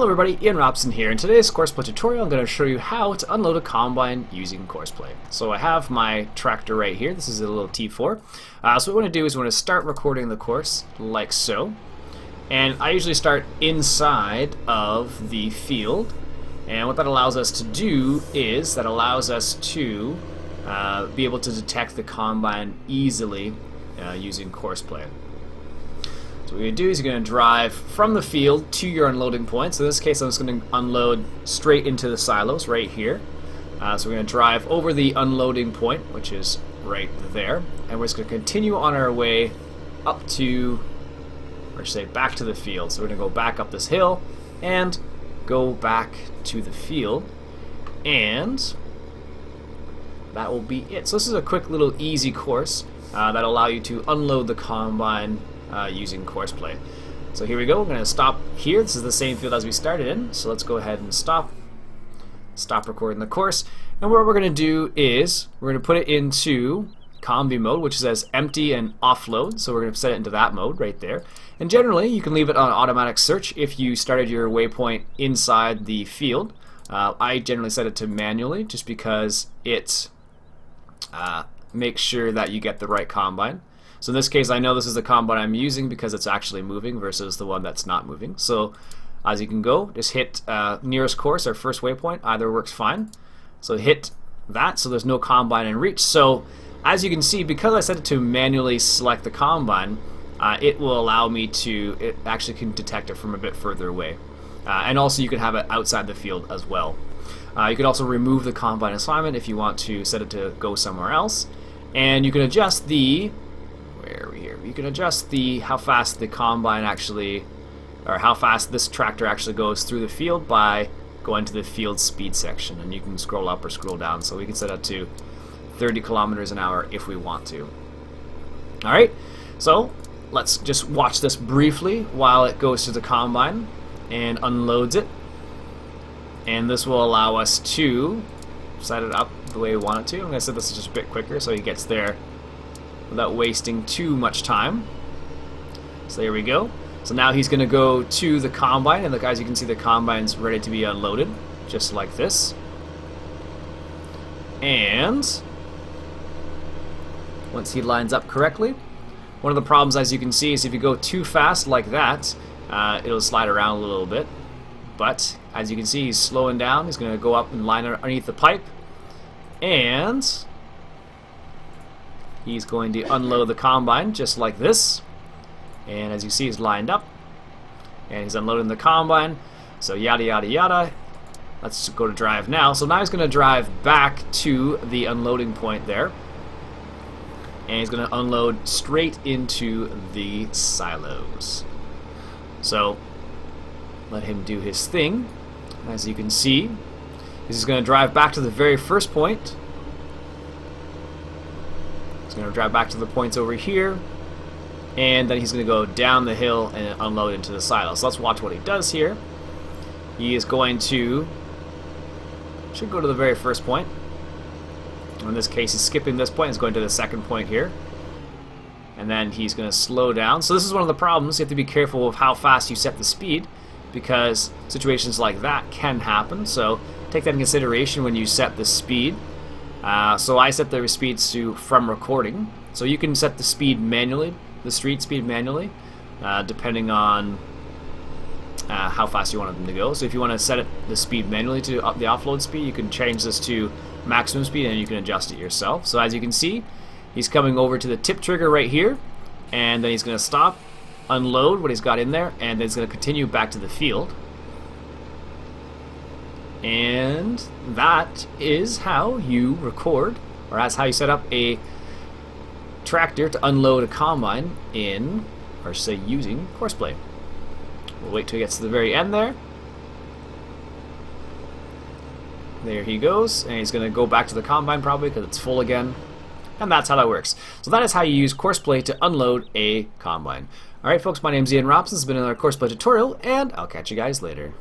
Hello everybody, Iain Robson here. In today's Courseplay tutorial I'm going to show you how to unload a combine using Courseplay. So I have my tractor right here. This is a little T4. So what we want to do is we want to start recording the course like so. And I usually start inside of the field. And what that allows us to do is that allows us to be able to detect the combine easily using Courseplay. So what you're going to do is you're going to drive from the field to your unloading point. So in this case I'm just going to unload straight into the silos right here. So we're going to drive over the unloading point, which is right there. And we're just going to continue on our way up to, or say back to the field. So we're going to go back up this hill and go back to the field. And that will be it. So this is a quick little easy course that'll allow you to unload the combine using Courseplay. So here we go, we're going to stop here. This is the same field as we started in, so let's go ahead and stop recording the course. And what we're going to do is we're going to put it into combi mode, which says empty and offload. So we're going to set it into that mode right there. And generally you can leave it on automatic search if you started your waypoint inside the field. I generally set it to manually just because it makes sure that you get the right combine. So in this case I know this is the combine I'm using because it's actually moving versus the one that's not moving. So as you can go, just hit nearest course or first waypoint, either works fine. So hit that so there's no combine in reach. So as you can see, because I set it to manually select the combine, it will allow me to, it actually can detect it from a bit further away. And also you can have it outside the field as well. You can also remove the combine assignment if you want to set it to go somewhere else. And you can adjust the, where are we here? You can adjust the how fast the combine actually, or how fast this tractor actually goes through the field by going to the field speed section, and you can scroll up or scroll down. So we can set it to 30 kilometers an hour if we want to. Alright, so let's just watch this briefly while it goes to the combine and unloads it. And this will allow us to set it up the way we want it to. I'm going to set this just a bit quicker so he gets there without wasting too much time. So there we go. So now he's going to go to the combine, and as you can see, the combine's ready to be unloaded, just like this. And once he lines up correctly, one of the problems, as you can see, is if you go too fast like that, it'll slide around a little bit. But as you can see, he's slowing down. He's going to go up and line underneath the pipe, and he's going to unload the combine just like this. And as you see, he's lined up and he's unloading the combine. So yada yada yada. Let's go to drive now. So now he's going to drive back to the unloading point there. And he's going to unload straight into the silos. So let him do his thing. As you can see, he's going to drive back to the very first point. He's going to drive back to the points over here, and then he's going to go down the hill and unload into the silo. So let's watch what he does here. He is going to, should go to the very first point. In this case, he's skipping this point. He's going to the second point here, and then he's going to slow down. So this is one of the problems. You have to be careful of how fast you set the speed, because situations like that can happen. So take that in consideration when you set the speed. So I set the speeds to from recording. So you can set the speed manually, the street speed manually, depending on how fast you want them to go. So if you want to set it the speed manually to the offload speed, you can change this to maximum speed and you can adjust it yourself. So as you can see, he's coming over to the tip trigger right here, and then he's going to stop, unload what he's got in there, and then he's going to continue back to the field. And that is how you record, or that's how you set up a tractor to unload a combine in, or say using Courseplay. We'll wait till he gets to the very end there. There he goes, and he's going to go back to the combine probably because it's full again. And that's how that works. So that is how you use Courseplay to unload a combine. Alright folks, my name's Iain Robson. This has been another Courseplay tutorial, and I'll catch you guys later.